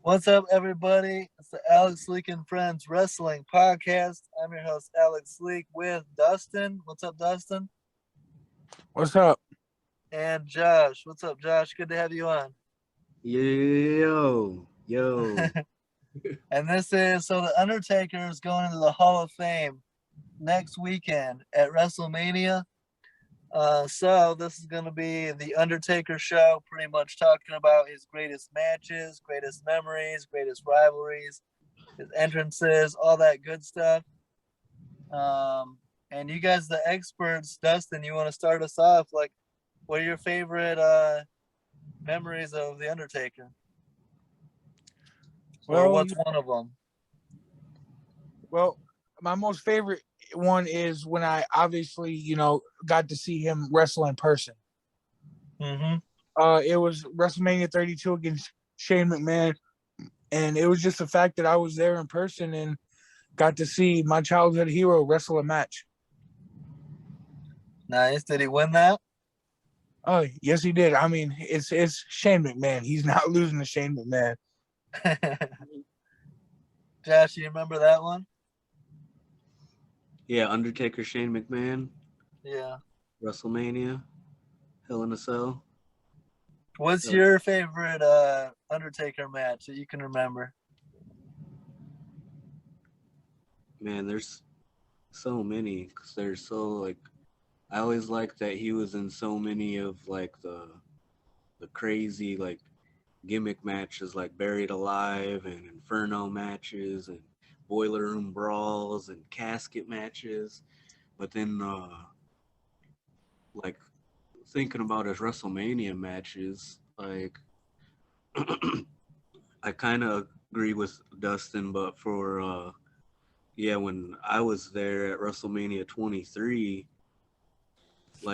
What's up, everybody? It's the Alex Leak and Friends Wrestling Podcast. I'm your host, Alex Leak, with Dustin. What's up, Dustin? What's up? And Josh. What's up, Josh? Good to have you on. Yo. And the Undertaker is going into the Hall of Fame next weekend at WrestleMania. So this is going to be the Undertaker show, pretty much talking about his greatest matches, greatest memories, greatest rivalries, his entrances, all that good stuff. And you guys, the experts, Dustin, you want to start us off? Like, what are your favorite memories of the Undertaker? Or Well, what's one of them? well, my most favorite one is when I obviously, got to see him wrestle in person. Mm-hmm. It was WrestleMania 32 against Shane McMahon, and it was just the fact that I was there in person and got to see my childhood hero wrestle a match. Nice. Did he win that? Oh, yes, he did. I mean, it's Shane McMahon. He's not losing to Shane McMahon. Josh, you remember that one? Yeah, Undertaker, Shane McMahon, Yeah. WrestleMania, Hell in a Cell. What's your favorite Undertaker match that you can remember? Man, there's so many because there's I always liked that he was in so many of the crazy gimmick matches like Buried Alive and Inferno matches and Boiler Room Brawls and casket matches. But then like thinking about his WrestleMania matches, I kind of agree with Dustin, but when I was there at WrestleMania 23,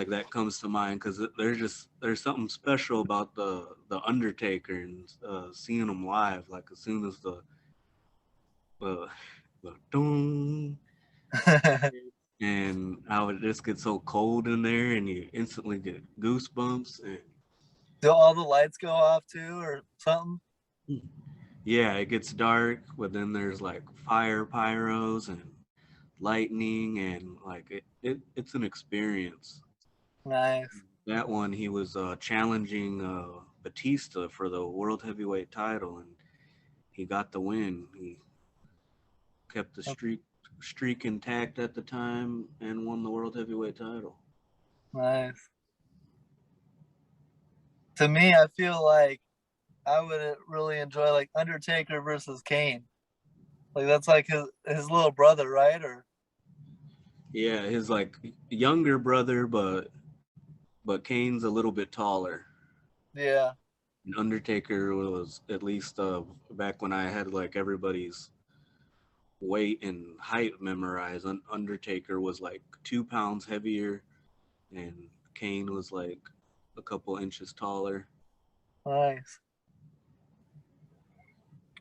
that comes to mind because there's something special about the Undertaker and seeing him live. Like as soon as the dong and how it just gets so cold in there and you instantly get goosebumps and Do all the lights go off too, or something? yeah, it gets dark, but then there's fire pyros and lightning and it's an experience. Nice. That one he was challenging Batista for the world heavyweight title and he got the win. He kept the streak intact at the time and won the world heavyweight title. Nice. To me, I feel like I would really enjoy like Undertaker versus Kane. Like that's like his little brother, right? Or Yeah, his younger brother, but Kane's a little bit taller. yeah. And Undertaker was at least back when I had everybody's weight and height memorized. Undertaker was 2 pounds heavier, and Kane was a couple inches taller. Nice.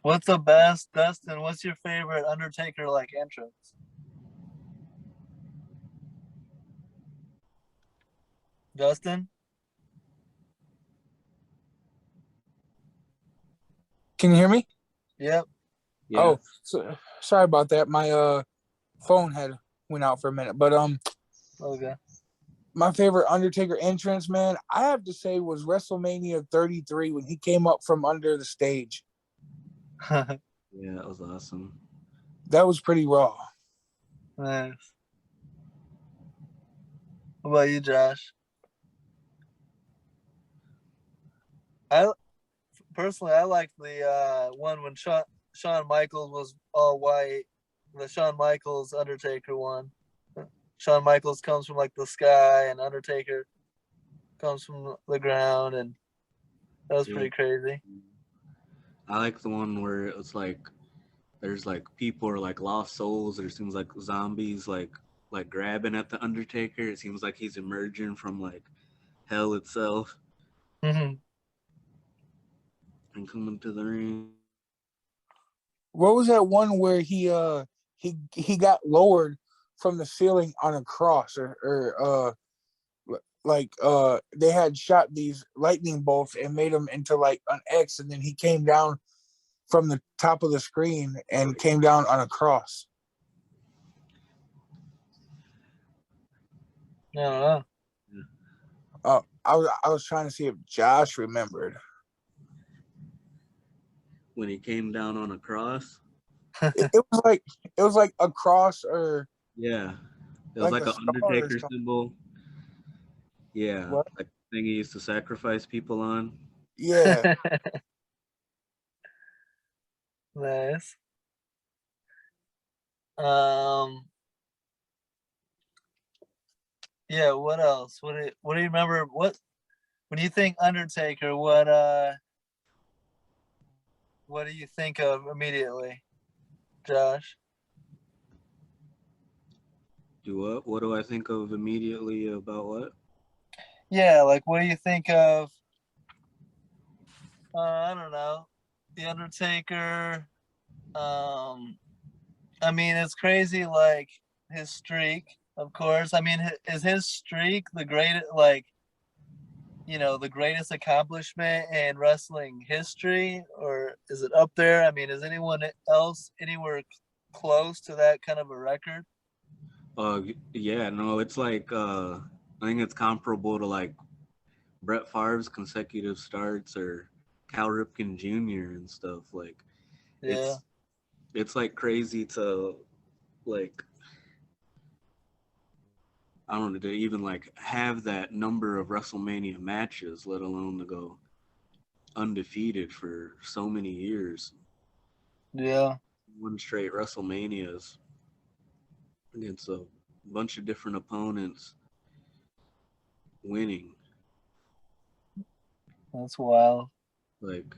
What's the best, Dustin? What's your favorite Undertaker like entrance? Dustin? Can you hear me? Yep. Yeah. Oh, sorry about that. My phone had went out for a minute, but Okay. my favorite Undertaker entrance, man, I have to say was WrestleMania 33 when he came up from under the stage. Yeah, that was awesome. That was pretty raw. Nice. What about you, Josh? I personally I like the one when Shawn Michaels was all white. The Shawn Michaels Undertaker one. Shawn Michaels comes from like the sky, and Undertaker comes from the ground, and that was pretty crazy. I like the one where it's there's people are lost souls, or it seems like zombies grabbing at the Undertaker. It seems like he's emerging from hell itself Mm-hmm. and coming to the ring. What was that one where he got lowered from the ceiling on a cross, or they had shot these lightning bolts and made him into an X, and then he came down from the top of the screen and came down on a cross. I don't know. I was trying to see if Josh remembered. When he came down on a cross. It was like a cross or Yeah. It was like an Undertaker symbol. Yeah. What? Like the thing he used to sacrifice people on. Yeah. Nice. Yeah, what else? What do you remember? When you think Undertaker, what do you think of immediately, Josh? What do I think of immediately about what? Yeah, like what do you think of I don't know, The Undertaker? I mean, it's crazy, like his streak, of course. I mean, is his streak the greatest, like, the greatest accomplishment in wrestling history, or is it up there? I mean, is anyone else anywhere close to that kind of a record? Yeah, no, it's like I think it's comparable to like Brett Favre's consecutive starts or Cal Ripken Jr. and stuff. Like Yeah, it's like crazy to like I don't know to even like have that number of WrestleMania matches, let alone to go undefeated for so many years. yeah, One straight WrestleManias against a bunch of different opponents winning. that's wild. Like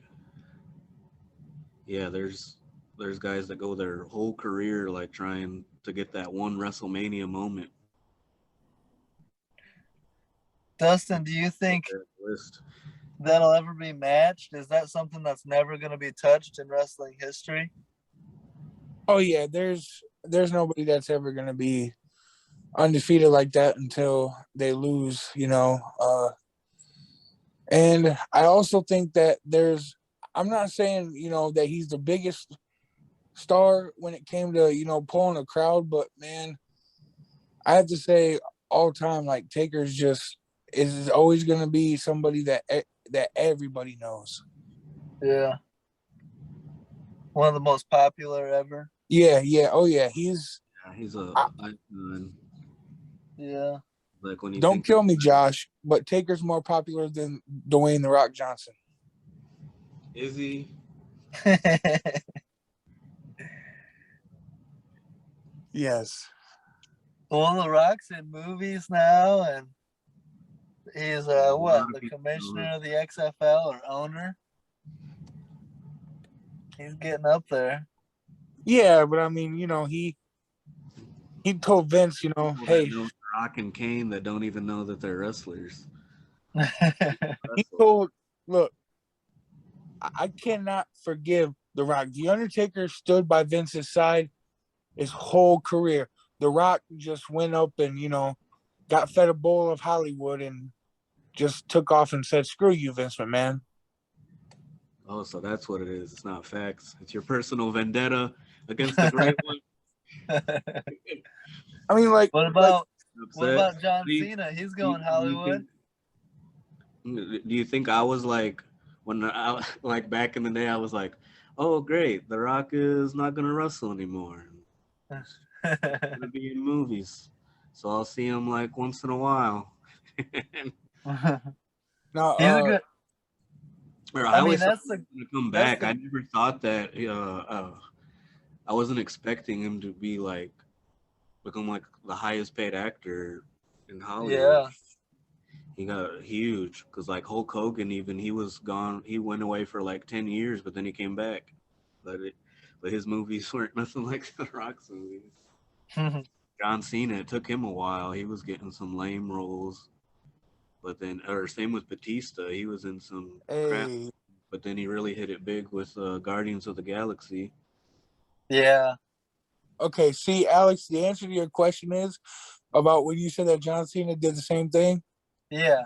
yeah, there's guys that go their whole career like trying to get that one WrestleMania moment. Dustin, do you think List. that'll ever be matched? Is that something that's never going to be touched in wrestling history? Oh yeah, there's nobody that's ever gonna be undefeated like that until they lose, and I also think that I'm not saying, that he's the biggest star when it came to, pulling a crowd, but man, I have to say all time, like Taker's just is always gonna be somebody that everybody knows. Yeah. One of the most popular ever. Yeah, oh yeah. He's a icon. Yeah. Like when you Don't think kill me, Josh, but Taker's more popular than Dwayne The Rock Johnson. Is he? Yes. Well, The Rock's in movies now, and he's the commissioner of the XFL or owner. He's getting up there. Yeah, but I mean, he told Vince, hey, Rock and Kane that don't even know that they're wrestlers. He told, look, I cannot forgive The Rock. The Undertaker stood by Vince's side his whole career. The Rock just went up and, got fed a bowl of Hollywood and just took off and said, screw you, Vince McMahon. Oh, so that's what it is. It's not facts. It's your personal vendetta against the great one. I mean, like, what about John Cena? He's going Hollywood. Do you think I was like, when I like back in the day, I was like, oh great, The Rock is not gonna wrestle anymore. He's gonna be in movies, so I'll see him like once in a while. No, he's a good. I mean, that's gonna come back. I never thought that. I wasn't expecting him to be like become like the highest paid actor in Hollywood. Yeah. He got huge because like Hulk Hogan, even he was gone. He went away for like 10 years, but then he came back. But his movies weren't nothing like The Rock's movies. John Cena, it took him a while. He was getting some lame roles, but then or same with Batista. He was in some crap, but then he really hit it big with Guardians of the Galaxy. Yeah. Okay, see, Alex, the answer to your question is about when you said that John Cena did the same thing. Yeah.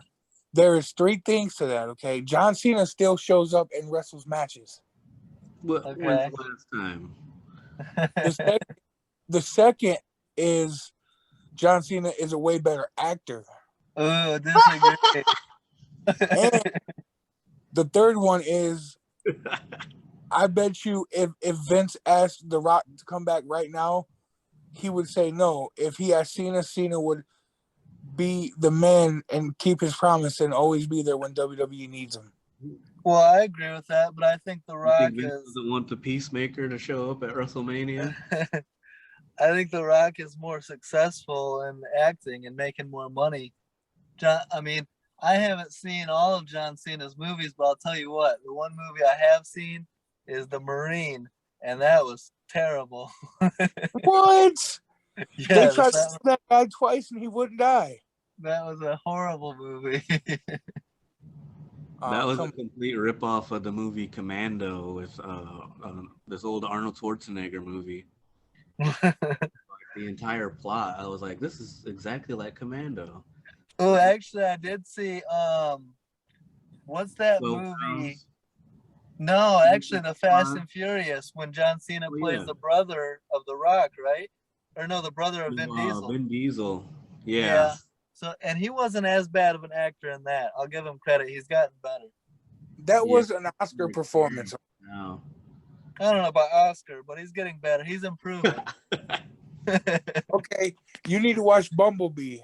There is 3 things to that, okay? John Cena still shows up and wrestles matches. When's Okay. the last time? The second is John Cena is a way better actor. Oh, disagree. And the third one is, I bet you if Vince asked The Rock to come back right now, he would say no. If he asked Cena, Cena would be the man and keep his promise and always be there when WWE needs him. Well, I agree with that, but I think The You Rock think Vince is. doesn't want the Peacemaker to show up at WrestleMania? I think The Rock is more successful in acting and making more money. I mean, I haven't seen all of John Cena's movies, but I'll tell you what, the one movie I have seen is The Marine, and that was terrible. What? They Yes, tried to kill that guy twice and he wouldn't die. that was a horrible movie. That was a complete ripoff of the movie Commando with this old Arnold Schwarzenegger movie. The entire plot, I was like, this is exactly like Commando. Oh, actually, I did see. What's that 12 movie? Pounds. No, actually, The Fast and Furious, when John Cena plays the brother of The Rock, right? Or no, the brother of Vin Diesel. Vin Diesel. Yeah. So, and he wasn't as bad of an actor in that. I'll give him credit. He's gotten better. That was an Oscar performance. No. I don't know about Oscar, but he's getting better. He's improving. Okay, you need to watch Bumblebee.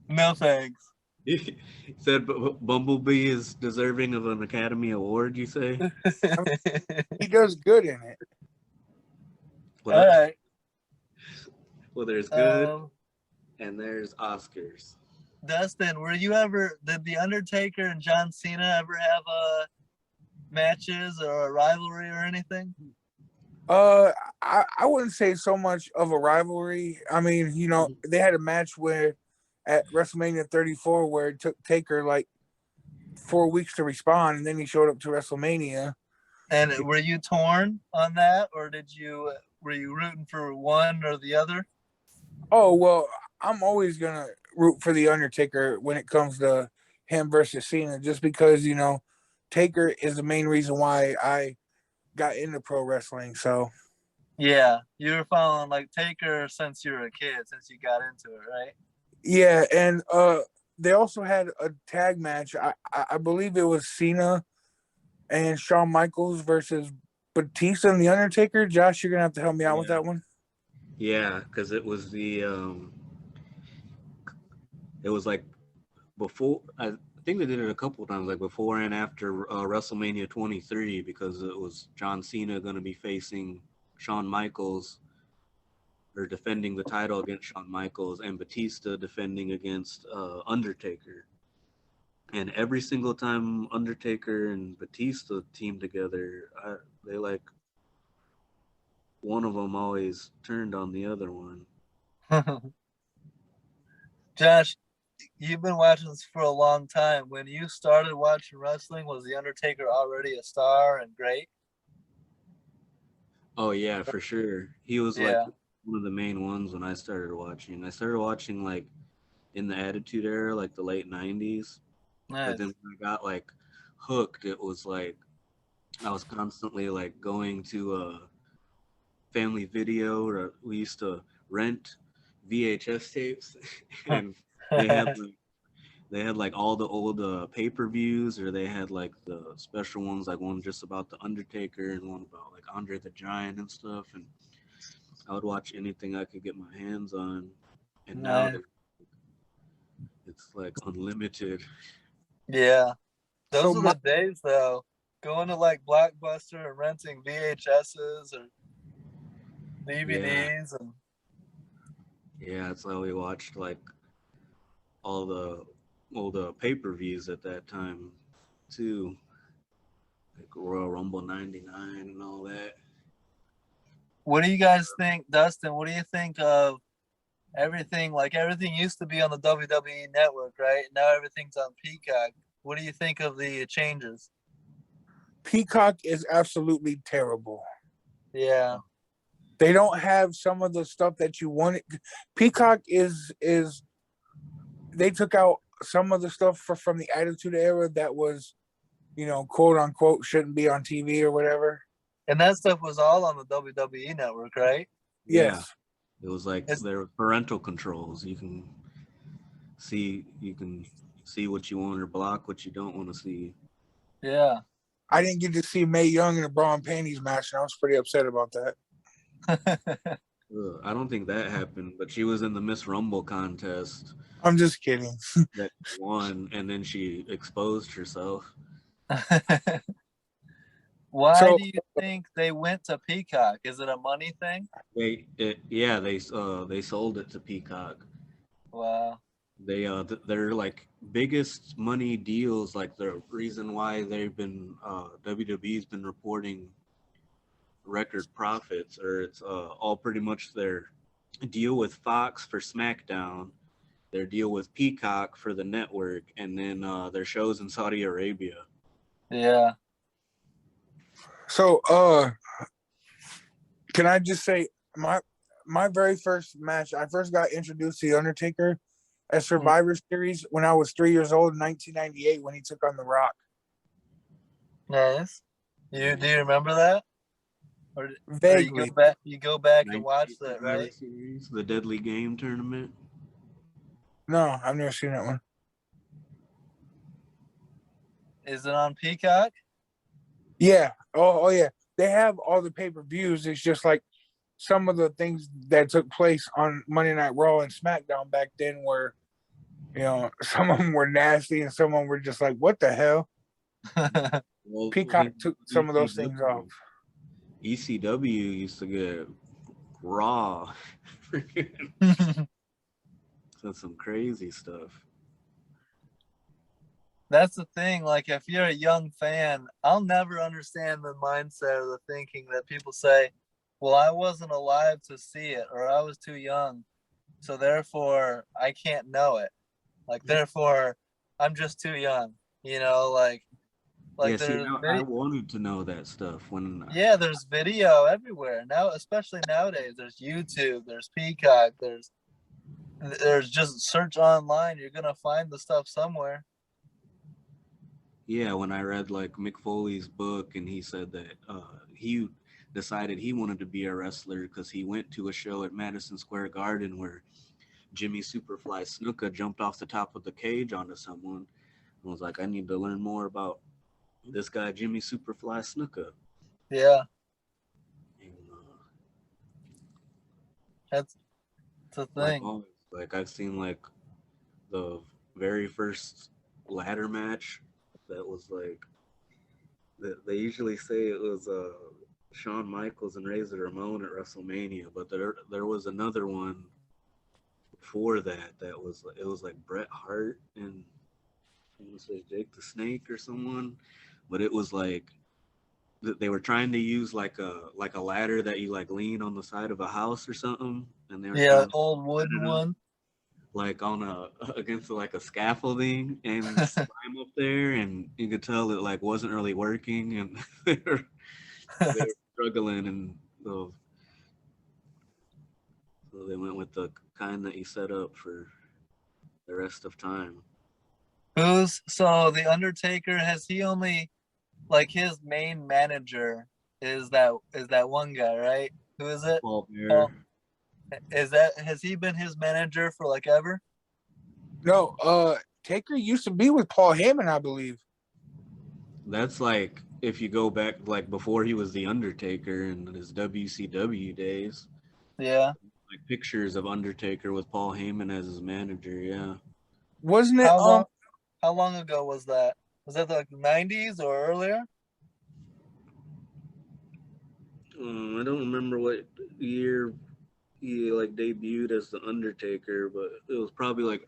No thanks. He said Bumblebee is deserving of an Academy Award, you say? He does good in it. All right. Well, there's good and there's Oscars. Dustin, did The Undertaker and John Cena ever have matches or a rivalry or anything? I wouldn't say so much of a rivalry. I mean, you know, they had a match where at WrestleMania 34 where it took Taker like 4 weeks to respond, and then he showed up to WrestleMania. And were you torn on that, or were you rooting for one or the other? Oh, well, I'm always gonna root for the Undertaker when it comes to him versus Cena, just because, you know, Taker is the main reason why I got into pro wrestling. So yeah, you were following like Taker since you were a kid, since you got into it, right? Yeah, and they also had a tag match. I believe it was Cena and Shawn Michaels versus Batista and the Undertaker. Josh, you're gonna have to help me out with that one. Yeah, because it was it was like before. I think they did it a couple of times, like before and after WrestleMania 23, because it was John Cena going to be facing Shawn Michaels, or defending the title against Shawn Michaels, and Batista defending against Undertaker. And every single time Undertaker and Batista teamed together, they like, one of them always turned on the other one. Josh, you've been watching this for a long time. When you started watching wrestling, was The Undertaker already a star and great? Oh yeah, for sure. He was like one of the main ones when I started watching. I started watching like in the Attitude Era, like the late 90s. Nice. But then when I got like hooked, it was like I was constantly like going to a Family Video, or we used to rent VHS tapes, and they had like all the old pay-per-views, or they had like the special ones, like one just about the Undertaker and one about like Andre the Giant and stuff. And I would watch anything I could get my hands on. And now it's like unlimited. Yeah, those are the days though. Going to like Blockbuster and renting VHSs or DVDs and that's how we watched like all the old pay-per-views at that time too, like Royal Rumble 99 and all that. What do you guys think, Dustin? What do you think of everything? Like everything used to be on the WWE network, right? Now everything's on Peacock. What do you think of the changes? Peacock is absolutely terrible. Yeah. They don't have some of the stuff that you wanted. Peacock is they took out some of the stuff from the Attitude Era that was, you know, quote unquote, shouldn't be on TV or whatever. And that stuff was all on the WWE network, right? Yeah. Yes. It was like It's- there were parental controls. You can see what you want or block what you don't want to see. Yeah. I didn't get to see Mae Young in a bra and panties match, and I was pretty upset about that. I don't think that happened, but she was in the Miss Rumble contest I'm just kidding. that won, and then she exposed herself. Why So- do you think they went to Peacock? Is it a money thing? They sold it to Peacock. Wow. Their like biggest money deals, like the reason why they've been WWE's been reporting record profits, or it's all pretty much their deal with Fox for SmackDown, their deal with Peacock for the network, and then their shows in Saudi Arabia. Yeah. So, can I just say my very first match? I first got introduced to the Undertaker at Survivor Series when I was 3 years old in 1998 when he took on The Rock. Nice. Do you remember that? Or Vaguely. you go back and watch that, Survivor right? Series, the Deadly Game tournament. No, I've never seen that one. Is it on Peacock? Yeah. Oh yeah. They have all the pay-per-views. It's just like some of the things that took place on Monday Night Raw and SmackDown back then were, some of them were nasty and some of them were just like, what the hell? Well, Peacock took some of those things off. ECW used to get raw. That's some crazy stuff. That's the thing. Like, if you're a young fan, I'll never understand the mindset or the thinking that people say, well, I wasn't alive to see it, or I was too young, so therefore I can't know it. Like, therefore, I'm just too young. Like Yeah, see, there's I wanted to know that stuff when. yeah, there's video everywhere now, especially nowadays. There's YouTube, there's Peacock, there's just search online. You're gonna find the stuff somewhere. Yeah, when I read like Mick Foley's book, and he said that he decided he wanted to be a wrestler because he went to a show at Madison Square Garden where Jimmy Superfly Snuka jumped off the top of the cage onto someone and was like, I need to learn more about this guy, Jimmy Superfly Snuka. Yeah, And, that's the thing. like I've seen like the very first ladder match that was like they usually say it was Shawn Michaels and Razor Ramon at WrestleMania, but there was another one before that was like Bret Hart and I want to say Jake the Snake or someone, but it was like they were trying to use like a ladder that you like lean on the side of a house or something, and they were trying to Old wooden one. like on against like a scaffolding and climb up there, and you could tell it like wasn't really working, and they were struggling, and so they went with the kind that you set up for the rest of time. So the Undertaker, has he only, like, his main manager is that one guy, right? Who is it? Paul Bear. Paul. Has he been his manager for like ever? No, Taker used to be with Paul Heyman, I believe. That's like if you go back like before he was the Undertaker in his WCW days. Yeah. Like pictures of Undertaker with Paul Heyman as his manager. Yeah. Wasn't it? How long ago was that? Was that like the 90s or earlier? I don't remember what year he like debuted as the Undertaker, but it was probably like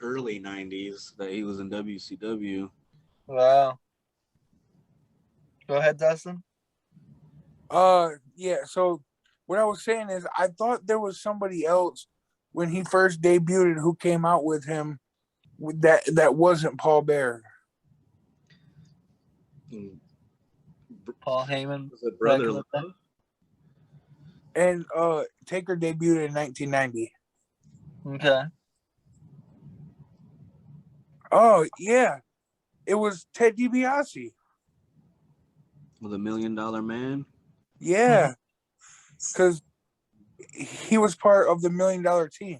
early '90s that he was in WCW. Wow. Go ahead, Dustin. Yeah. So what I was saying is, I thought there was somebody else when he first debuted who came out with him that wasn't Paul Bear. Paul Heyman. Was it Brother Back in the Love? And Taker debuted in 1990. Okay. Oh yeah, it was Ted DiBiase. With $1 Million Man? Yeah, because he was part of the $1 million team.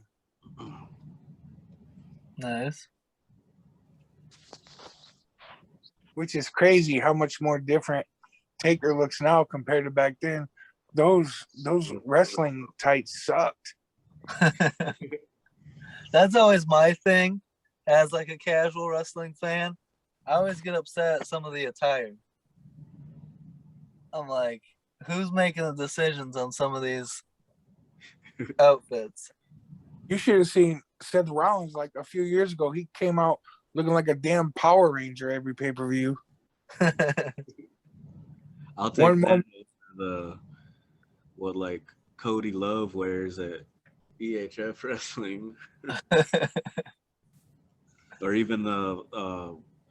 Nice. Which is crazy how much more different Taker looks now compared to back then. Those wrestling tights sucked. That's always my thing as like a casual wrestling fan. I always get upset at some of the attire. I'm like, who's making the decisions on some of these outfits? You should have seen Seth Rollins like a few years ago. He came out looking like a damn Power Ranger every pay-per-view. I'll take that over what like Cody Love wears at EHF Wrestling. Or even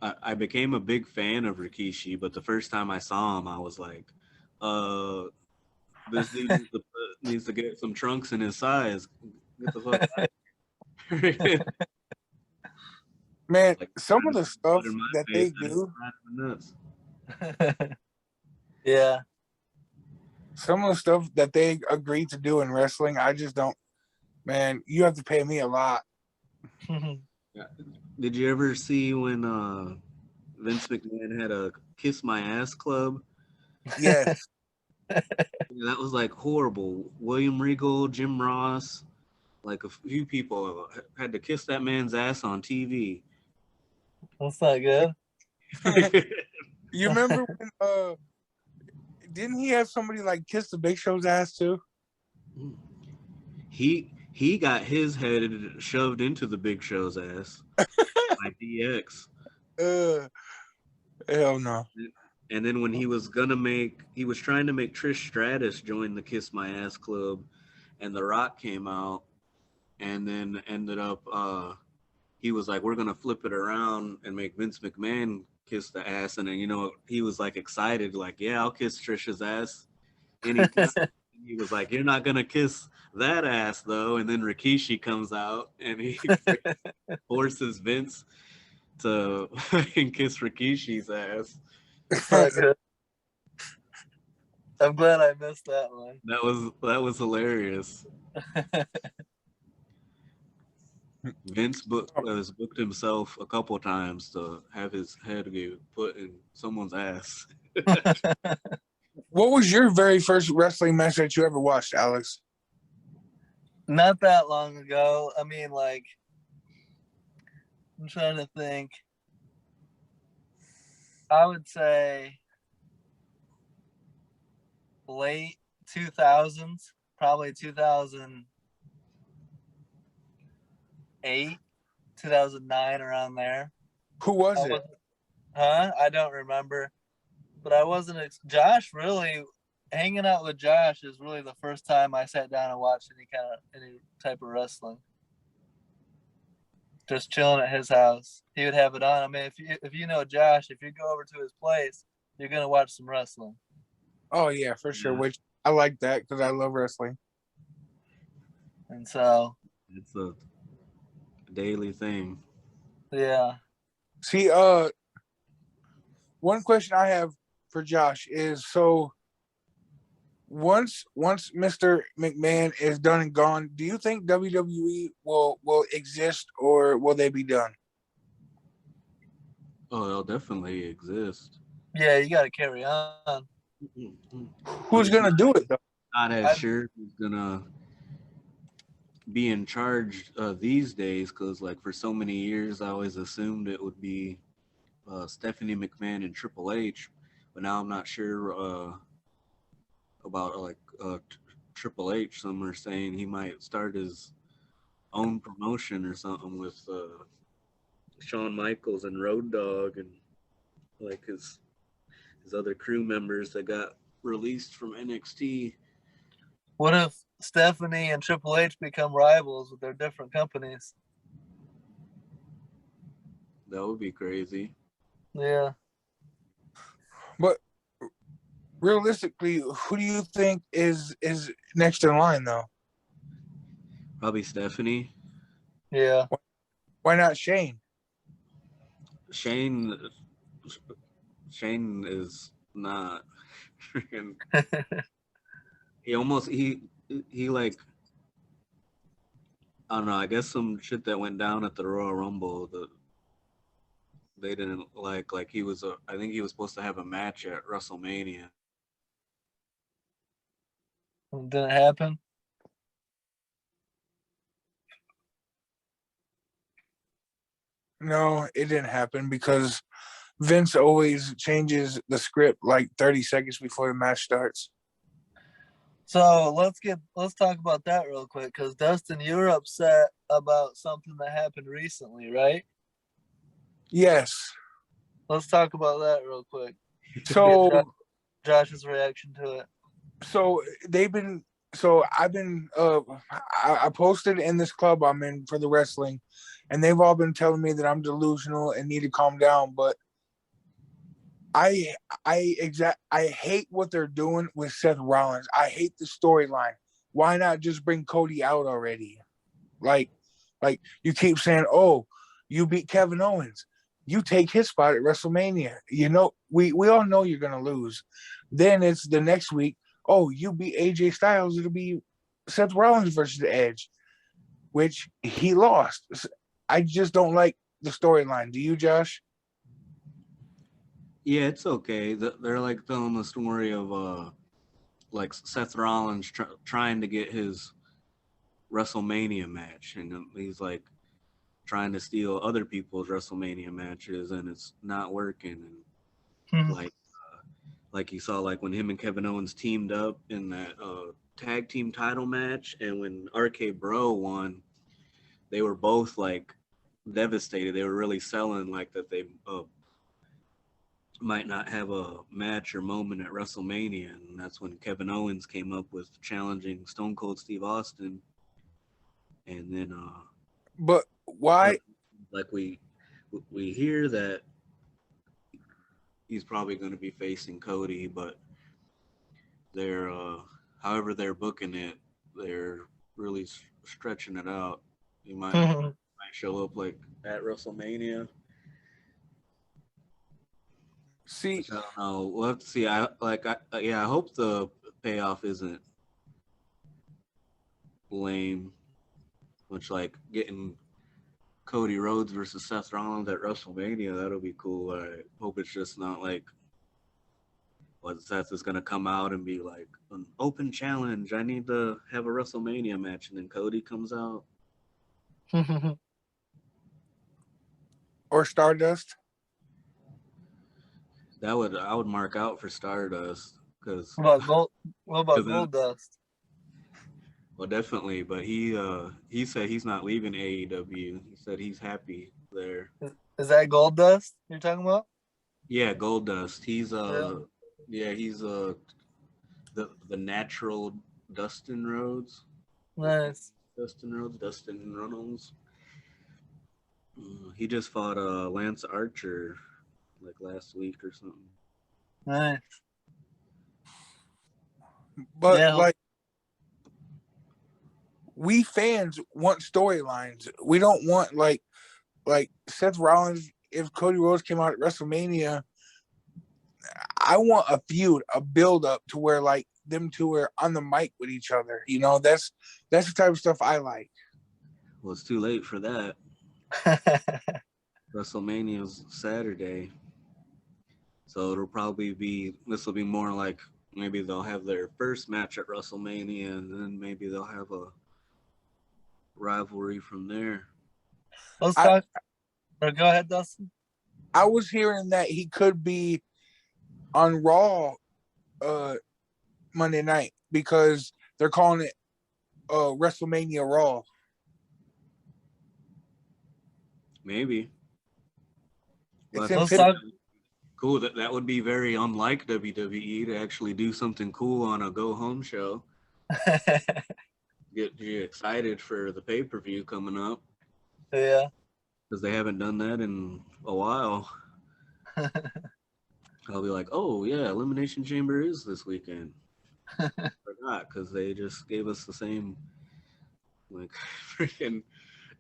I became a big fan of Rikishi, but the first time I saw him, I was like, this dude needs to get some trunks in his size. Get the fuck out of here. Man, Like, some of the stuff that they face, do, nuts. Yeah. some of the stuff that they agree to do in wrestling, I just don't. Man, you have to pay me a lot. Yeah. Did you ever see when Vince McMahon had a Kiss My Ass club? Yes. That was like horrible. William Regal, Jim Ross, like a few people had to kiss that man's ass on TV. That's not good. You remember when didn't he have somebody like kiss the Big Show's ass too? He got his head shoved into the Big Show's ass by DX. Hell no. And then when he was trying to make Trish Stratus join the Kiss My Ass club, and The Rock came out, and then ended up he was like, we're gonna flip it around and make Vince McMahon kiss the ass, and then he was like excited, like, yeah, I'll kiss Trish's ass anytime. He was like, you're not gonna kiss that ass though. And then Rikishi comes out and he forces Vince to fucking kiss Rikishi's ass. That's not good. I'm glad I missed that one. That was hilarious. Vince has booked himself a couple times to have his head get put in someone's ass. What was your very first wrestling match that you ever watched, Alex? Not that long ago. I mean, like, I'm trying to think. I would say late 2000s, probably 2008, 2009, around there. Who was it? I don't remember. But I wasn't. Josh, really, hanging out with Josh is really the first time I sat down and watched any type of wrestling. Just chilling at his house. He would have it on. I mean, if you know Josh, if you go over to his place, you're gonna watch some wrestling. Oh yeah, for sure. Which I like that because I love wrestling. And so it's a daily thing. Yeah. See, one question I have for Josh is, so once Mr. McMahon is done and gone, do you think WWE will exist, or will they be done? Oh, they'll definitely exist. Yeah, you got to carry on. Who's gonna do it though? Not as sure who's gonna be in charge these days, because like for so many years I always assumed it would be Stephanie McMahon and Triple H, but now I'm not sure about Triple H. Some are saying he might start his own promotion or something with Shawn Michaels and Road Dogg and like his other crew members that got released from NXT. What if Stephanie and Triple H become rivals with their different companies? That would be crazy. Yeah. But realistically, who do you think is next in line though? Probably Stephanie. Yeah. Why not Shane? Shane is not. he like, I don't know. I guess some shit that went down at the Royal Rumble. They didn't like he was. I think he was supposed to have a match at WrestleMania. Didn't happen. No, it didn't happen because Vince always changes the script like 30 seconds before the match starts. So let's talk about that real quick, because Dustin, you were upset about something that happened recently, right? Yes. Let's talk about that real quick. So Josh's reaction to it. So I've been I posted in this club I'm in for the wrestling, and they've all been telling me that I'm delusional and need to calm down, but I hate what they're doing with Seth Rollins. I hate the storyline. Why not just bring Cody out already? Like you keep saying, "Oh, you beat Kevin Owens. You take his spot at WrestleMania." You know, we all know you're gonna lose. Then it's the next week. Oh, you beat AJ Styles. It'll be Seth Rollins versus Edge, which he lost. I just don't like the storyline. Do you, Josh? Yeah, it's okay. They're like telling the story of like Seth Rollins trying to get his WrestleMania match, and he's like trying to steal other people's WrestleMania matches, and it's not working. And like you saw, like when him and Kevin Owens teamed up in that tag team title match, and when RK Bro won, they were both like devastated. They were really selling like that they might not have a match or moment at WrestleMania, and that's when Kevin Owens came up with challenging Stone Cold Steve Austin, and then but why? Like we hear that he's probably going to be facing Cody, but they're however they're booking it, they're really stretching it out. He might show up like at WrestleMania. See, I don't know. We'll have to see. I hope the payoff isn't lame, which like getting Cody Rhodes versus Seth Rollins at WrestleMania. That'll be cool. I hope it's just not like what Seth is gonna come out and be like an open challenge. I need to have a WrestleMania match, and then Cody comes out. or Stardust. I would mark out for Stardust because What about Goldust? Well, definitely, but he said he's not leaving AEW. He said he's happy there. Is that Goldust you're talking about? Yeah, Goldust. He's he's the natural Dustin Rhodes. Nice. Dustin Runnels. He just fought Lance Archer like last week or something. Nice. But like we fans want storylines. We don't want like Seth Rollins. If Cody Rhodes came out at WrestleMania, I want a feud, a build up to where like them two are on the mic with each other. You know, that's the type of stuff I like. Well, it's too late for that. WrestleMania's Saturday, so it'll probably be. This will be more like maybe they'll have their first match at WrestleMania, and then maybe they'll have a rivalry from there. Let's talk. Go ahead, Dustin. I was hearing that he could be on Raw Monday night because they're calling it WrestleMania Raw. Maybe. Let's talk. Cool. That would be very unlike WWE to actually do something cool on a go home show. Get you excited for the pay-per-view coming up. Yeah. Because they haven't done that in a while. I'll be like, oh yeah, Elimination Chamber is this weekend. Forgot because they just gave us the same like freaking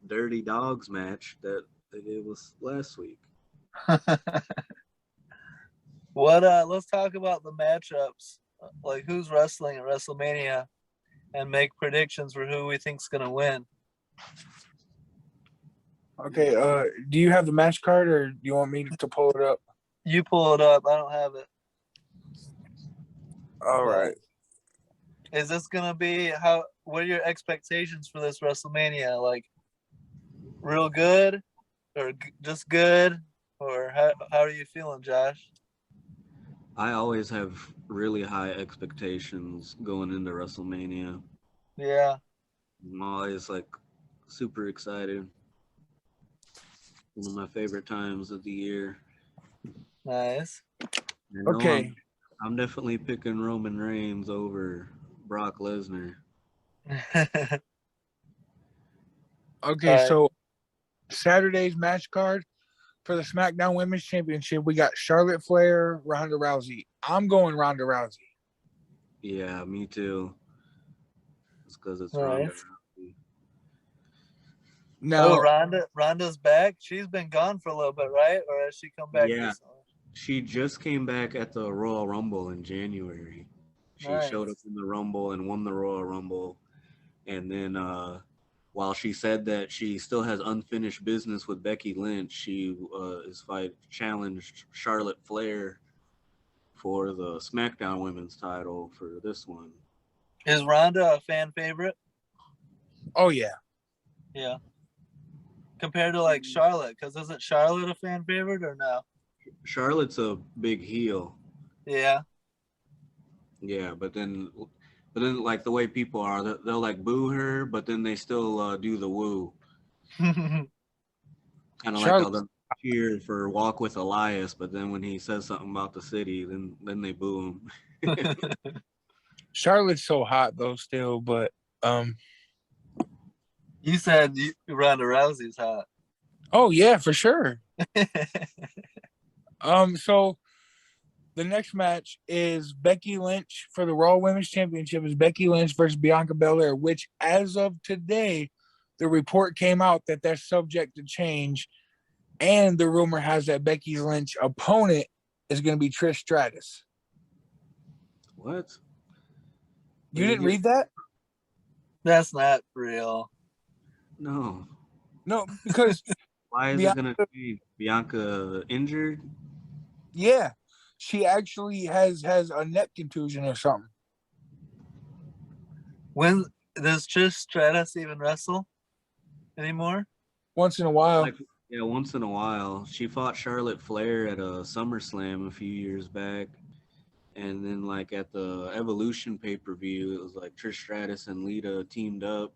Dirty Dogs match that they gave us last week. What let's talk about the matchups like who's wrestling at WrestleMania and make predictions for who we think's gonna win. Okay, do you have the match card or do you want me to pull it up? You pull it up. I don't have it. All right. Is this gonna be what are your expectations for this WrestleMania? Like real good or just good? Or how are you feeling, Josh? I always have really high expectations going into WrestleMania. Yeah. I'm always like super excited. One of my favorite times of the year. Nice. Okay. I'm definitely picking Roman Reigns over Brock Lesnar. Okay, so Saturday's match card for the SmackDown Women's Championship, we got Charlotte Flair, Ronda Rousey. I'm going Ronda Rousey. Yeah, me too. It's because it's Nice. Ronda Rousey. No, Ronda's back. She's been gone for a little bit, right? Or has she come back recently? She just came back at the Royal Rumble in January. She showed up in the Rumble and won the Royal Rumble. And then while she said that she still has unfinished business with Becky Lynch, she challenged Charlotte Flair for the SmackDown Women's title for this one. Is Ronda a fan favorite? Oh, yeah. Yeah. Compared to like Charlotte, because isn't Charlotte a fan favorite or no? Charlotte's a big heel. Yeah. Yeah, but then like the way people are, they'll like boo her, but then they still do the woo. Kind of like how they cheer for Walk with Elias, but then when he says something about the city, then they boo him. Charlotte's so hot though still, but you said Ronda Rousey's hot. Oh yeah, for sure. So the next match is Becky Lynch for the Raw Women's Championship is Becky Lynch versus Bianca Belair, which as of today, the report came out that they're subject to change. And the rumor has that Becky Lynch opponent is going to be Trish Stratus. What? You didn't read that? That's not real. No, because why is it going to be Bianca injured? Yeah, she actually has a neck contusion or something. When does Trish Stratus even wrestle anymore? Once in a while. Once in a while. She fought Charlotte Flair at a SummerSlam a few years back. And then like at the Evolution pay-per-view, it was like Trish Stratus and Lita teamed up.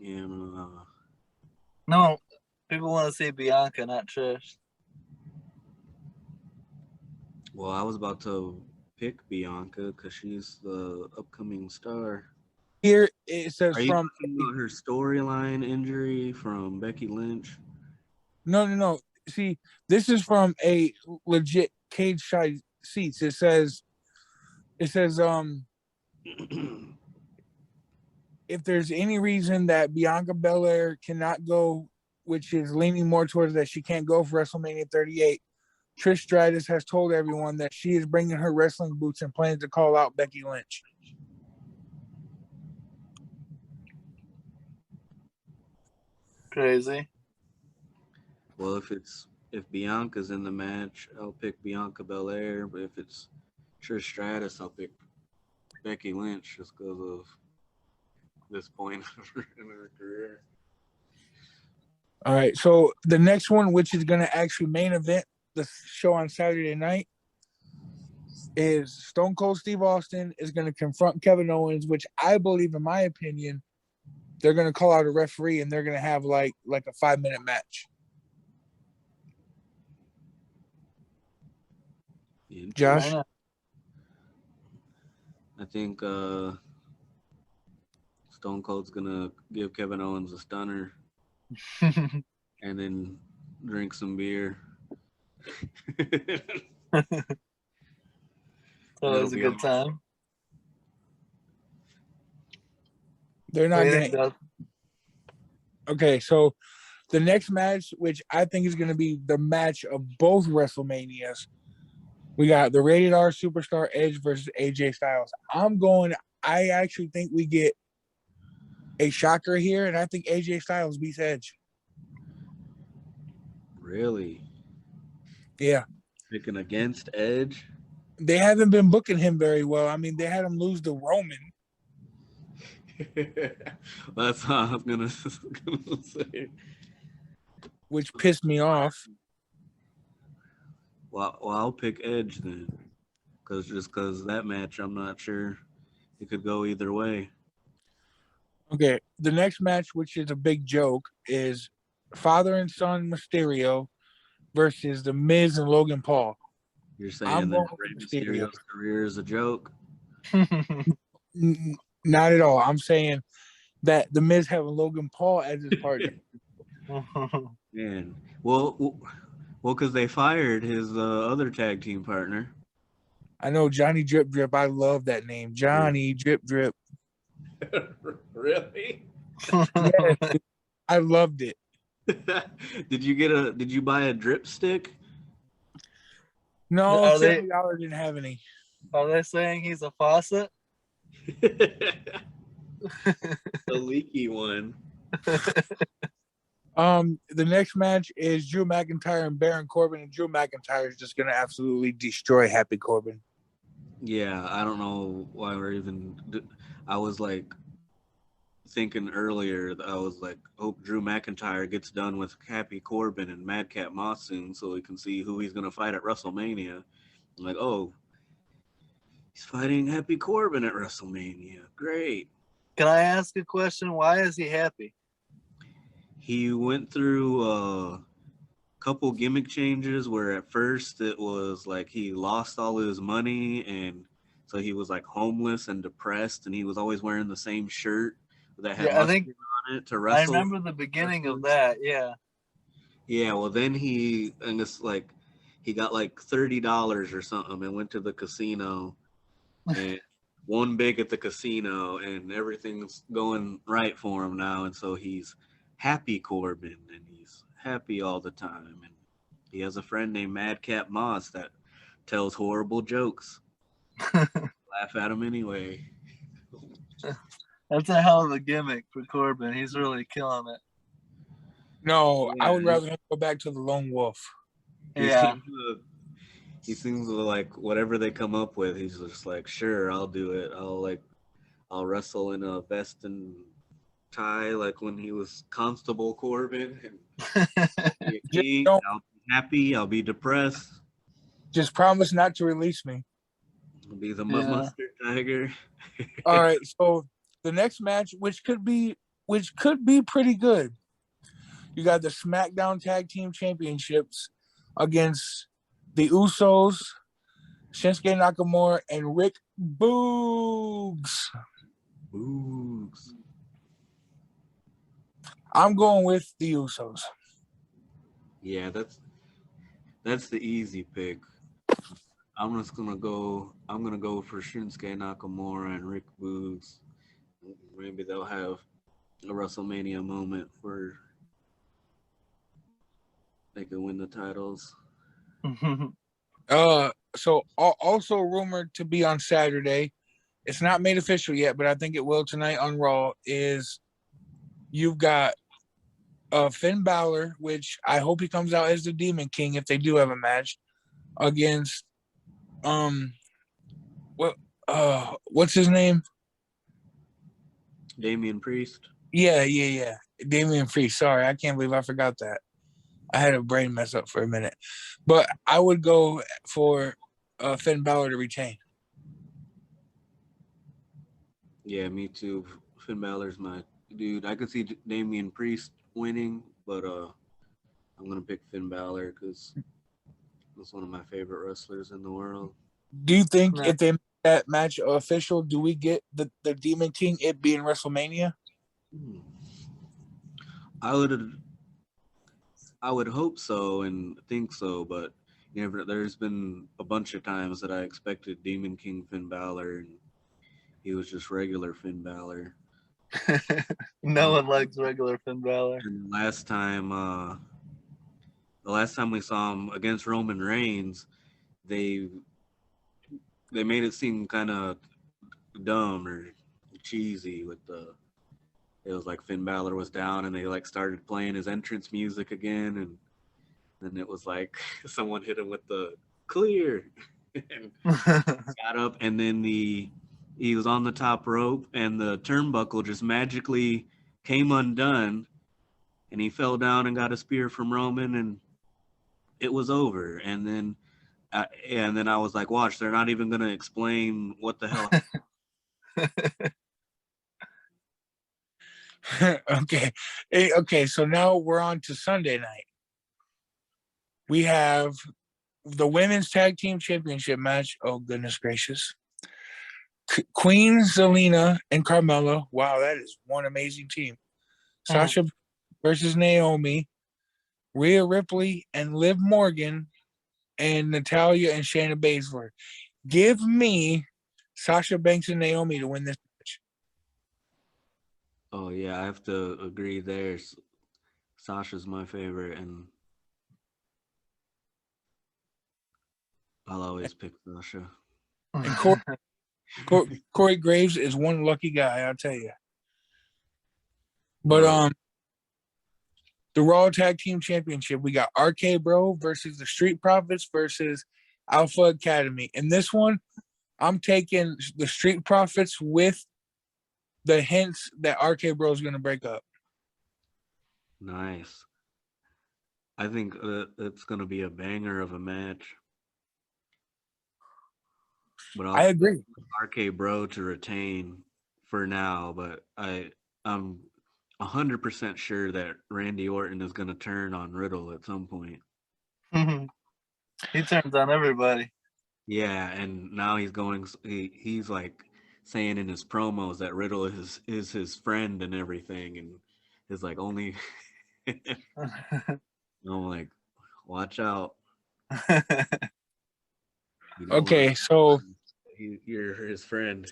And no, people want to see Bianca, not Trish. Well, I was about to pick Bianca because she's the upcoming star. Here it says Are you talking about her storyline injury from Becky Lynch? No. See, this is from a legit Cage Side Seats. It says if there's any reason that Bianca Belair cannot go, which is leaning more towards that she can't go for WrestleMania 38, Trish Stratus has told everyone that she is bringing her wrestling boots and plans to call out Becky Lynch. Crazy. Well, if Bianca's in the match, I'll pick Bianca Belair. But if it's Trish Stratus, I'll pick Becky Lynch just because of this point in her career. All right, so the next one, which is going to actually main event the show on Saturday night, is Stone Cold Steve Austin is going to confront Kevin Owens, which I believe, in my opinion, they're going to call out a referee and they're going to have like a 5-minute match. Josh? I think Stone Cold's going to give Kevin Owens a stunner and then drink some beer. So it was a good time. They're not going to. Okay, so the next match, which I think is going to be the match of both WrestleManias, We got the Rated R Superstar Edge versus AJ Styles. I actually think we get a shocker here, and I think AJ Styles beats Edge. Really? Yeah. Picking against Edge? They haven't been booking him very well. I mean, they had him lose to Roman. That's how I was gonna say. Which pissed me off. Well, I'll pick Edge then, because that match, I'm not sure it could go either way. Okay, the next match, which is a big joke, is father and son Mysterio versus The Miz and Logan Paul. You're saying that Rey Mysterio's career is a joke? Not at all. I'm saying that The Miz having Logan Paul as his partner. Man, well, because they fired his other tag team partner. I know, Johnny Drip Drip. I love that name, Johnny Drip Drip. Really? Yes, I loved it. Did you buy a drip stick? No, $70 didn't have any. Are they saying he's a faucet? The leaky one. The next match is Drew McIntyre and Baron Corbin, and Drew McIntyre is just gonna absolutely destroy Happy Corbin. Yeah, I don't know why we're even. I was like thinking earlier that I was like, hope Drew McIntyre gets done with Happy Corbin and Madcap Moss soon, so we can see who he's gonna fight at WrestleMania. I'm like, oh, he's fighting Happy Corbin at WrestleMania. Great. Can I ask a question? Why is he happy? He went through a couple gimmick changes where at first it was like he lost all his money, and so he was like homeless and depressed, and he was always wearing the same shirt that had mustard on it to wrestle. I remember the beginning of that. Yeah. Yeah. Well, then he got like $30 or something and went to the casino and won big at the casino, and everything's going right for him now, and so he's Happy Corbin, and he's happy all the time, and he has a friend named Madcap Moss that tells horrible jokes. Laugh at him anyway. That's a hell of a gimmick for Corbin. He's really killing it. No, yeah, I would rather him go back to the Lone Wolf. Yeah. He seems like whatever they come up with, he's just like, sure, I'll do it. I'll wrestle in a vest and tie like when he was Constable Corbin. And I'll be happy. I'll be depressed. Just promise not to release me. I'll be the mustard tiger. All right, so the next match, which could be pretty good. You got the SmackDown Tag Team Championships against the Usos, Shinsuke Nakamura, and Rick Boogs. I'm going with the Usos. Yeah, that's the easy pick. I'm gonna go for Shinsuke Nakamura and Rick Boogs. Maybe they'll have a WrestleMania moment where they can win the titles. So also rumored to be on Saturday. It's not made official yet, but I think it will tonight on Raw. Is you've got Finn Balor, which I hope he comes out as the Demon King if they do have a match against what's his name? Damian Priest. Yeah. Damian Priest. Sorry, I can't believe I forgot that. I had a brain mess up for a minute. But I would go for Finn Balor to retain. Yeah, me too. Finn Balor's my dude. I could see Damian Priest winning, but I'm going to pick Finn Balor because he's one of my favorite wrestlers in the world. Do you think if they make that match official, do we get the Demon King, it being WrestleMania? I would hope so and think so, but there's been a bunch of times that I expected Demon King Finn Balor, and he was just regular Finn Balor. No one likes regular Finn Balor. And the last time we saw him against Roman Reigns, they they made it seem kind of dumb or cheesy with it was like Finn Balor was down and they like started playing his entrance music again, and then it was like someone hit him with the clear and got up, and then he was on the top rope and the turnbuckle just magically came undone and he fell down and got a spear from Roman, and it was over. And then I was like, watch, they're not even gonna explain what the hell. Okay. Okay, so now we're on to Sunday night. We have the women's tag team championship match. Oh, goodness gracious. Queen Zelina and Carmella. Wow, that is one amazing team. Sasha versus Naomi. Rhea Ripley and Liv Morgan, and Natalia and Shayna Baszler. Give me Sasha Banks and Naomi to win this match. Oh yeah, I have to agree there. Sasha's my favorite, and I'll always pick Sasha. And Corey Graves is one lucky guy, I'll tell you. But the Raw Tag Team Championship, we got RK Bro versus the Street Profits versus Alpha Academy. In this one, I'm taking the Street Profits with the hints that RK Bro is going to break up. Nice. I think it's going to be a banger of a match. But I agree. RK Bro to retain for now, but I'm 100% sure that Randy Orton is going to turn on Riddle at some point. He turns on everybody. Yeah, and now he's like saying in his promos that Riddle is his friend and everything, and is like only. I'm like, watch out. Okay, so you're his friend.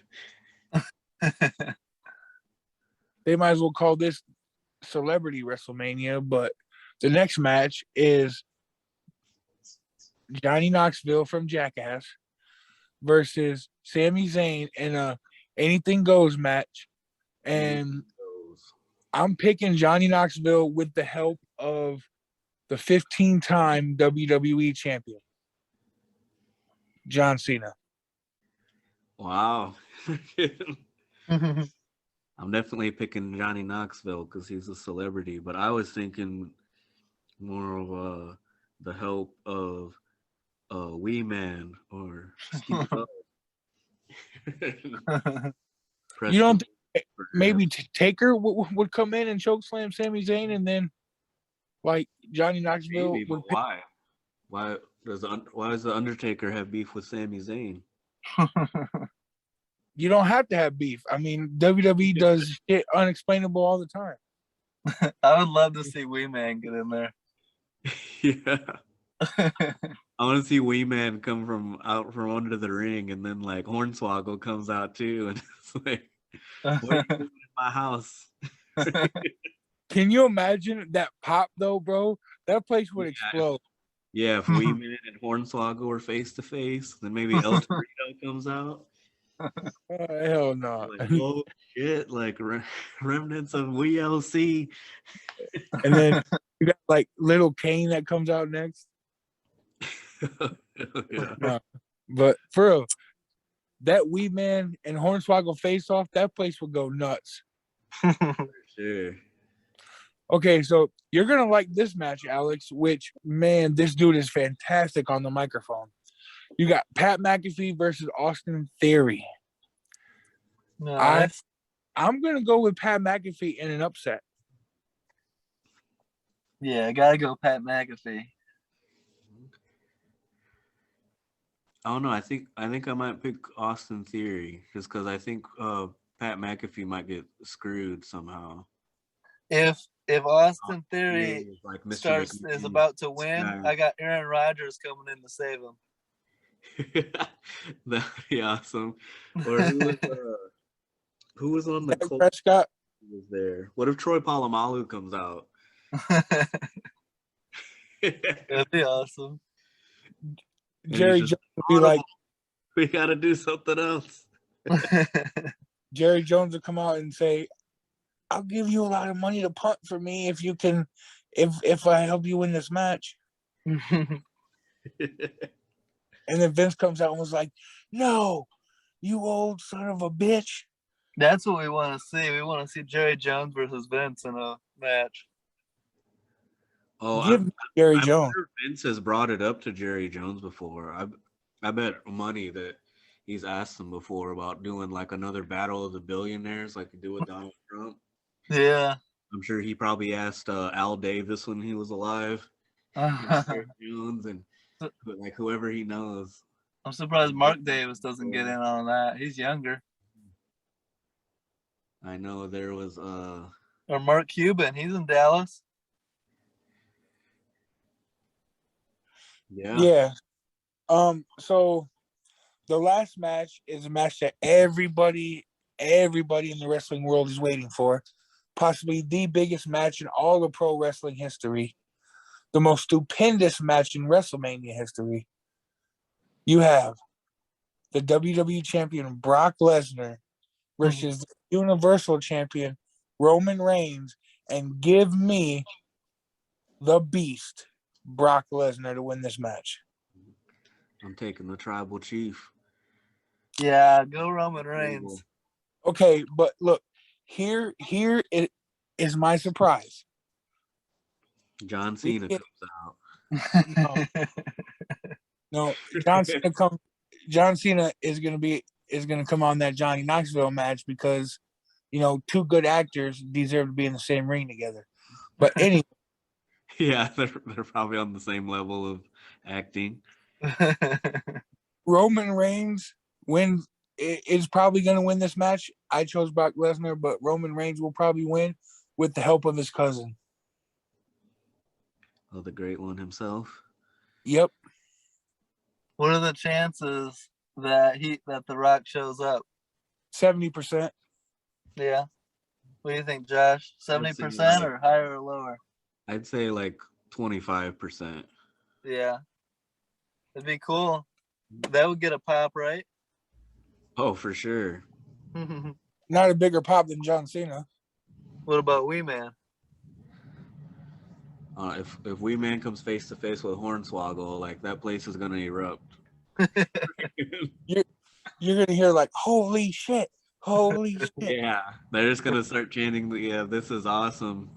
They might as well call this Celebrity Wrestlemania, but the next match is Johnny Knoxville from Jackass versus Sami Zayn in a anything goes match. And I'm picking Johnny Knoxville with the help of the 15-time WWE champion, John Cena. Wow. I'm definitely picking Johnny Knoxville because he's a celebrity, but I was thinking more of the help of Wee Man or Steve O. You don't think maybe Taker would come in and choke slam Sami Zayn, and then like Johnny Knoxville maybe, but why? Why does the Undertaker have beef with Sami Zayn? You don't have to have beef. I mean, WWE does shit unexplainable all the time. I would love to see Wee Man get in there. Yeah. I want to see Wee Man come out from under the ring, and then like Hornswoggle comes out too, and it's like, what are you doing in my house? Can you imagine that pop though, bro? That place would explode. Yeah, if Wee Man and Hornswoggle were face to face, then maybe El Torito comes out. Hell no! Like, oh shit! Like remnants of WLC. And then you got like Little Kane that comes out next. Yeah. No. But for real, that Wee Man and Hornswoggle face off, that place would go nuts. Sure. Okay, so you're gonna like this match, Alex. Which man, this dude is fantastic on the microphone. You got Pat McAfee versus Austin Theory. Nice. I'm gonna go with Pat McAfee in an upset. Yeah, I gotta go Pat McAfee. I don't know. I think I might pick Austin Theory just because I think Pat McAfee might get screwed somehow. If Austin Theory is like is about to win, I got Aaron Rodgers coming in to save him. That'd be awesome. Or who was on the Colts? Prescott was there. What if Troy Polamalu comes out? That'd be awesome. Jerry Jones would be like, We gotta do something else. Jerry Jones will come out and say, "I'll give you a lot of money to punt for me if you can, if I help you win this match." And then Vince comes out and was like, "No, you old son of a bitch." That's what we want to see. We want to see Jerry Jones versus Vince in a match. Oh, Give me Jerry I'm Jones. sure Vince has brought it up to Jerry Jones before. I bet money that he's asked him before about doing like another battle of the billionaires, like he did with Donald Trump. Yeah. I'm sure he probably asked Al Davis when he was alive, Jerry Jones, and like whoever he knows. I'm surprised Mark Davis doesn't get in on that. He's younger. I know there was Or Mark Cuban. He's in Dallas. Yeah. So the last match is a match that everybody in the wrestling world is waiting for. Possibly the biggest match in all of pro wrestling history. The most stupendous match in WrestleMania history. You have the WWE Champion Brock Lesnar versus the Universal Champion Roman Reigns, and give me the Beast, Brock Lesnar, to win this match. I'm taking the Tribal Chief. Yeah, go Roman Reigns. Okay, but look, here it is my surprise. John Cena comes out. No, John Cena is gonna come on that Johnny Knoxville match because, you know, two good actors deserve to be in the same ring together. But anyway, Yeah, they're probably on the same level of acting. Roman Reigns is probably gonna win this match. I chose Brock Lesnar, but Roman Reigns will probably win with the help of his cousin. Oh, the great one himself. Yep. What are the chances that The Rock shows up? 70%. Yeah. What do you think, Josh? 70% or higher or lower? I'd say like 25%. Yeah. It'd be cool. That would get a pop, right? Oh, for sure. Not a bigger pop than John Cena. What about Wee Man? If Wee Man comes face to face with Hornswoggle, like that place is gonna erupt. You're gonna hear like, "Holy shit! Holy shit!" Yeah, they're just gonna start chanting, "Yeah, this is awesome."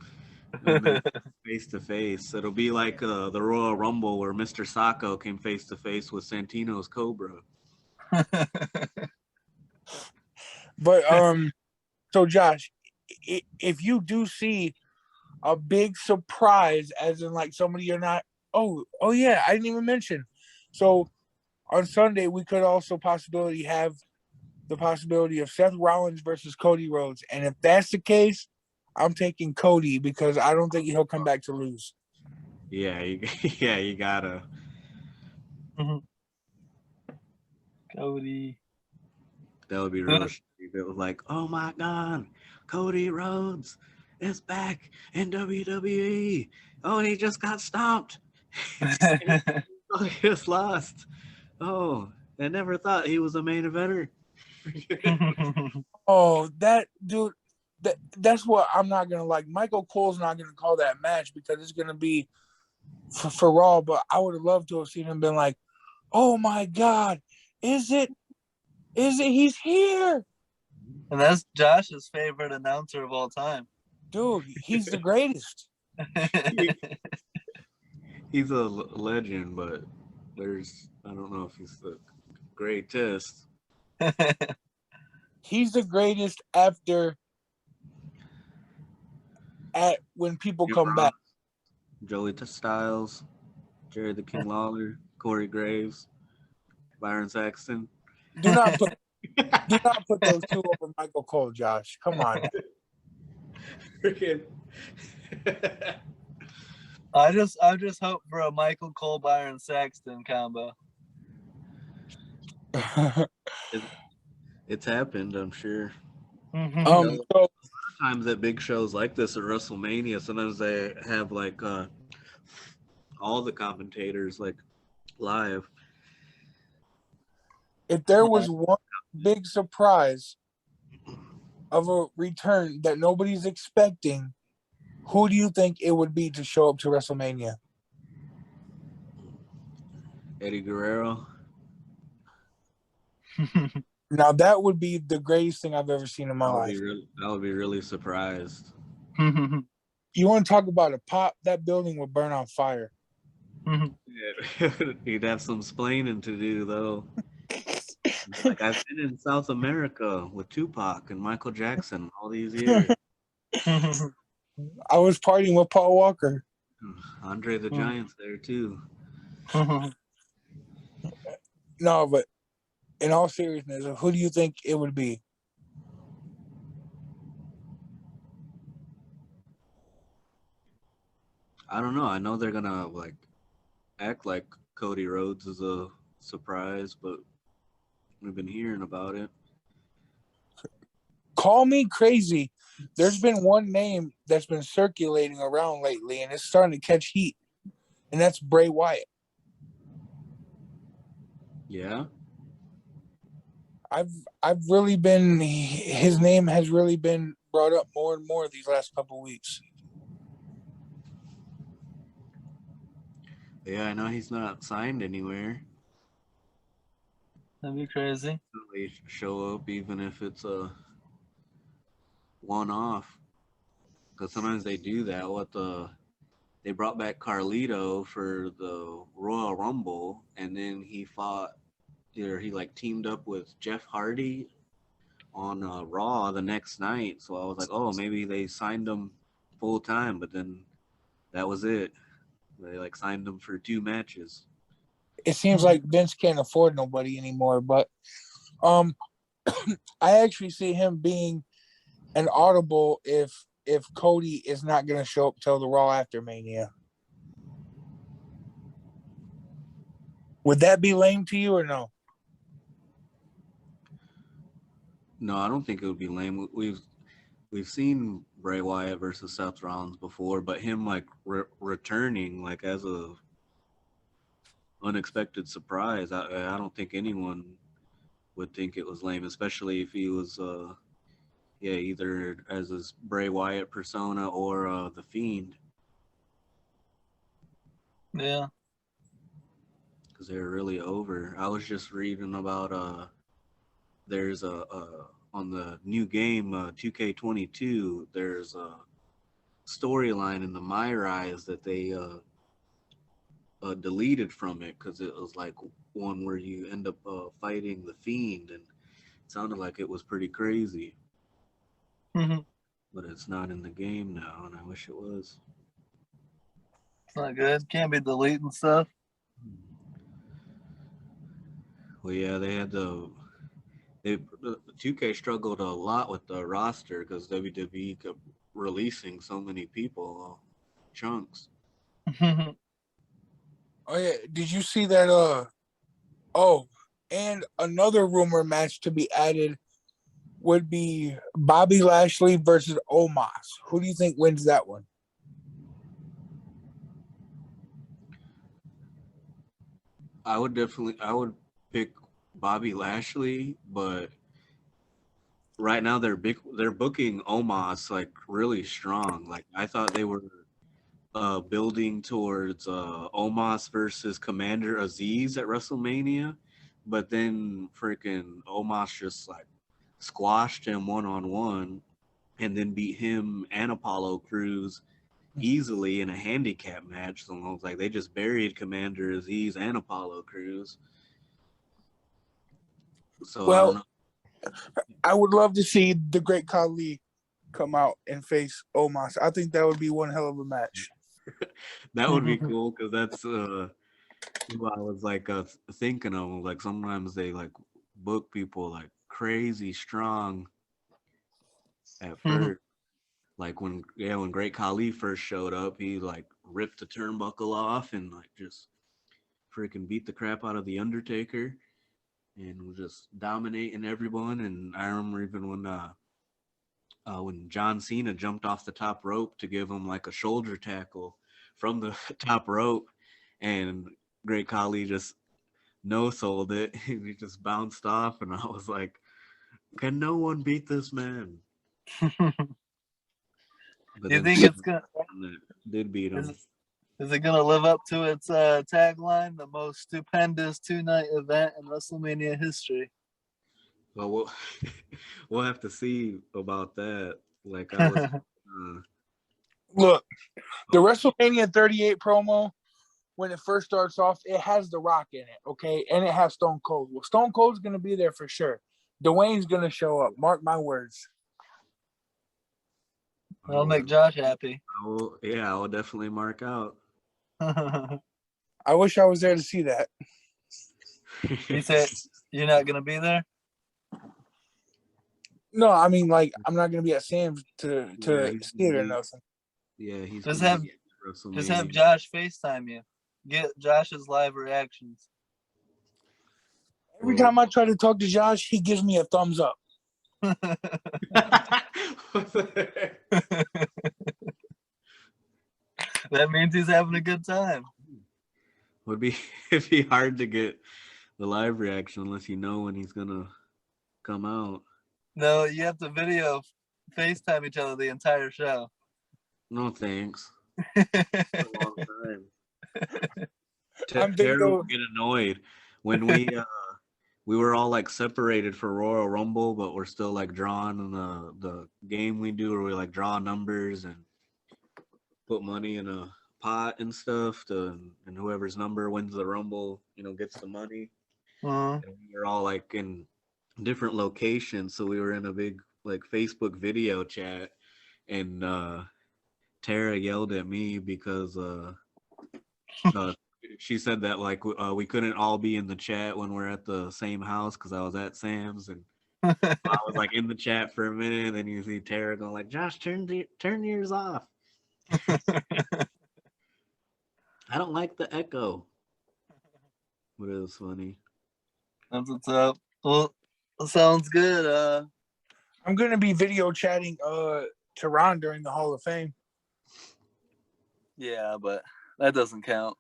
Face to face, it'll be like the Royal Rumble where Mr. Sacco came face to face with Santino's Cobra. But so Josh, if you do see a big surprise, as in like somebody you're not, oh yeah, I didn't even mention. So on Sunday we could also have the possibility of Seth Rollins versus Cody Rhodes, and if that's the case, I'm taking Cody because I don't think he'll come back to lose. Yeah, you gotta. Cody. That would be real shitty if it was like, oh my god, Cody Rhodes is back in WWE. Oh, he just got stomped. Oh, he just lost. Oh, I never thought he was a main eventer. Oh, that dude, that's what I'm not gonna like. Michael Cole's not gonna call that match because it's gonna be for Raw. But I would have loved to have seen him been like, "Oh my god, is it? He's here!" And that's Josh's favorite announcer of all time. Dude, he's the greatest. He's a legend, but I don't know if he's the greatest. He's the greatest when people come back. Joey Styles, Jerry the King Lawler, Corey Graves, Byron Saxton. Do not put those two over Michael Cole, Josh. Come on. Freaking. I just hope for a Michael Cole Byron Saxton combo. It's happened, I'm sure. So Sometimes at big shows like this at WrestleMania, sometimes they have like all the commentators like live. if there was one big surprise of a return that nobody's expecting, who do you think it would be to show up to WrestleMania? Eddie Guerrero. Now that would be the greatest thing I've ever seen in my life. I would be really surprised. You want to talk about a pop? That building would burn on fire. Yeah. He'd have some splaining to do though. Like, I've been in South America with Tupac and Michael Jackson all these years. I was partying with Paul Walker. Andre the Giant's there too. No, but in all seriousness, who do you think it would be? I don't know. I know they're gonna like act like Cody Rhodes is a surprise, but we've been hearing about it. Call me crazy. There's been one name that's been circulating around lately, and it's starting to catch heat, and that's Bray Wyatt. Yeah. I've really been, his name has really been brought up more and more these last couple of weeks. Yeah, I know he's not signed anywhere. That'd be crazy. They show up even if it's a one-off, because sometimes they do that. They brought back Carlito for the Royal Rumble, and then he like teamed up with Jeff Hardy on Raw the next night. So I was like, oh, maybe they signed him full time, but then that was it. They like signed him for 2 matches. It seems like Vince can't afford nobody anymore, but I actually see him being an audible if Cody is not going to show up till the Raw after Mania. Would that be lame to you or no? No, I don't think it would be lame. We've seen Bray Wyatt versus Seth Rollins before, but him like returning like as a unexpected surprise, I don't think anyone would think it was lame, especially if he was either as his Bray Wyatt persona or the Fiend. Yeah. Because they're really over. I was just reading about there's on the new game 2K22, there's a storyline in the My Rise that they deleted from it because it was like one where you end up fighting the Fiend, and it sounded like it was pretty crazy. But it's not in the game now, and I wish it was. It's not good. Can't be deleting stuff. Well, yeah, the 2K struggled a lot with the roster because WWE kept releasing so many people, chunks. Oh yeah, did you see that? And another rumor match to be added would be Bobby Lashley versus Omos. Who do you think wins that one? I would pick Bobby Lashley, but right now they're booking Omos like really strong. Like I thought they were building towards Omos versus Commander Aziz at WrestleMania, but then freaking Omos just like squashed him one-on-one and then beat him and Apollo Crews easily in a handicap match. So I was like, they just buried Commander Aziz and Apollo Crews. So well, I don't know. I would love to see the Great Khali come out and face Omos. I think that would be one hell of a match. That would be cool because that's who I was like thinking of. Like sometimes they like book people like crazy strong at first. Like when Great Khali first showed up, he like ripped the turnbuckle off and like just freaking beat the crap out of the Undertaker and was just dominating everyone. And I remember even when John Cena jumped off the top rope to give him like a shoulder tackle from the top rope, and Great Khali just no sold it. He just bounced off, and I was like, "Can no one beat this man?" But You then think it's gonna did beat is, him. is it gonna live up to its tagline, the most stupendous 2-night event in WrestleMania history? Well, we'll have to see about that. Like I was, Look, the WrestleMania 38 promo, when it first starts off, it has The Rock in it, okay? And it has Stone Cold. Well, Stone Cold's going to be there for sure. Dwayne's going to show up. Mark my words. That'll make Josh happy. I will definitely mark out. I wish I was there to see that. You said you're not gonna be there? No, I mean, like, I'm not going to be at Sam's to see it or nothing. Yeah, he's Just gonna have be at just have WrestleMania. Josh FaceTime you. Get Josh's live reactions. Every time I try to talk to Josh, he gives me a thumbs up. That means he's having a good time. It'd be hard to get the live reaction unless you know when he's gonna come out. No, you have to video FaceTime each other the entire show. No thanks. A long time. I'm Terry video- would get annoyed when we were all like separated for Royal Rumble, but we're still like drawing in the game we do where we like draw numbers and put money in a pot and stuff and whoever's number wins the Rumble, gets the money. Uh-huh. And we were all like in different locations, so we were in a big like Facebook video chat, and Tara yelled at me because she said that like we couldn't all be in the chat when we're at the same house because I was at Sam's, and I was like in the chat for a minute, and then you see Tara going like, "Josh, turn yours off." I don't like the echo, but it was funny. That's what's up. Well, sounds good. I'm going to be video chatting Tehran during the Hall of Fame. Yeah, but that doesn't count.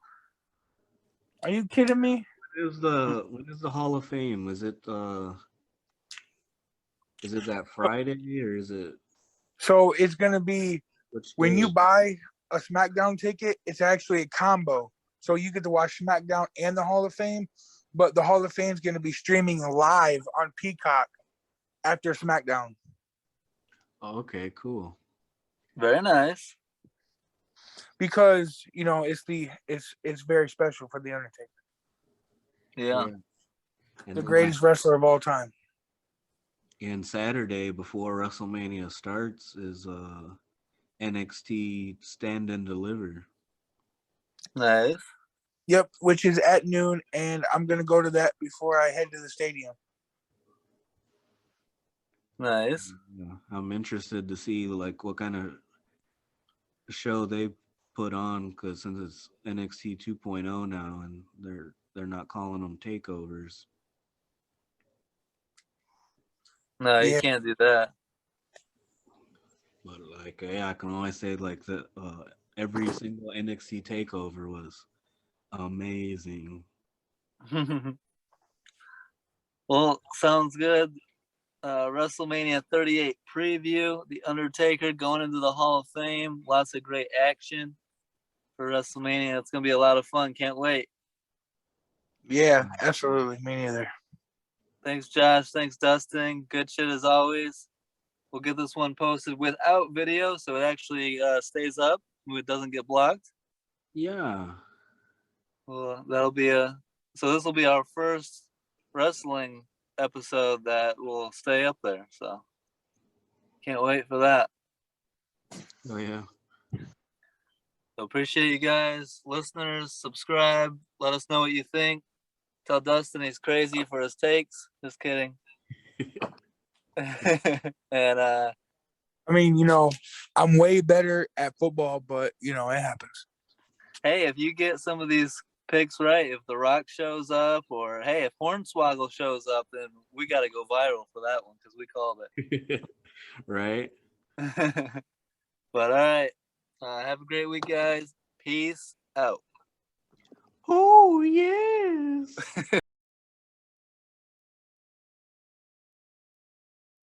Are you kidding me? When is the Hall of Fame? Is it that Friday or is it? So it's going to be when you buy a SmackDown ticket, it's actually a combo. So you get to watch SmackDown and the Hall of Fame, but the Hall of Fame is going to be streaming live on Peacock after SmackDown. Oh, okay, cool. Very nice. Because it's very special for the Undertaker. Yeah. The greatest wrestler of all time. And Saturday before WrestleMania starts is NXT Stand and Deliver. Nice. Yep, which is at noon, and I'm gonna go to that before I head to the stadium. Nice. Yeah, I'm interested to see like what kind of show they put on, because since it's NXT 2.0 now, and they're not calling them takeovers. No, you can't do that. But like, yeah, I can always say like that. Every single NXT takeover was amazing. Well, sounds good. WrestleMania 38 preview. The Undertaker going into the Hall of Fame. Lots of great action for WrestleMania. It's going to be a lot of fun. Can't wait. Yeah, absolutely. Me neither. Thanks, Josh. Thanks, Dustin. Good shit as always. We'll get this one posted without video, so it actually stays up. It doesn't get blocked. Yeah. Well, so this will be our first wrestling episode that will stay up there. So can't wait for that. Oh yeah. So appreciate you guys, listeners. Subscribe. Let us know what you think. Tell Dustin he's crazy for his takes. Just kidding. And I mean, I'm way better at football, but it happens. hey, if you get some of these picks right, if The Rock shows up, or hey, if Hornswoggle shows up, then we got to go viral for that one because we called it. Right. But all right, have a great week, guys. Peace out. Oh yes.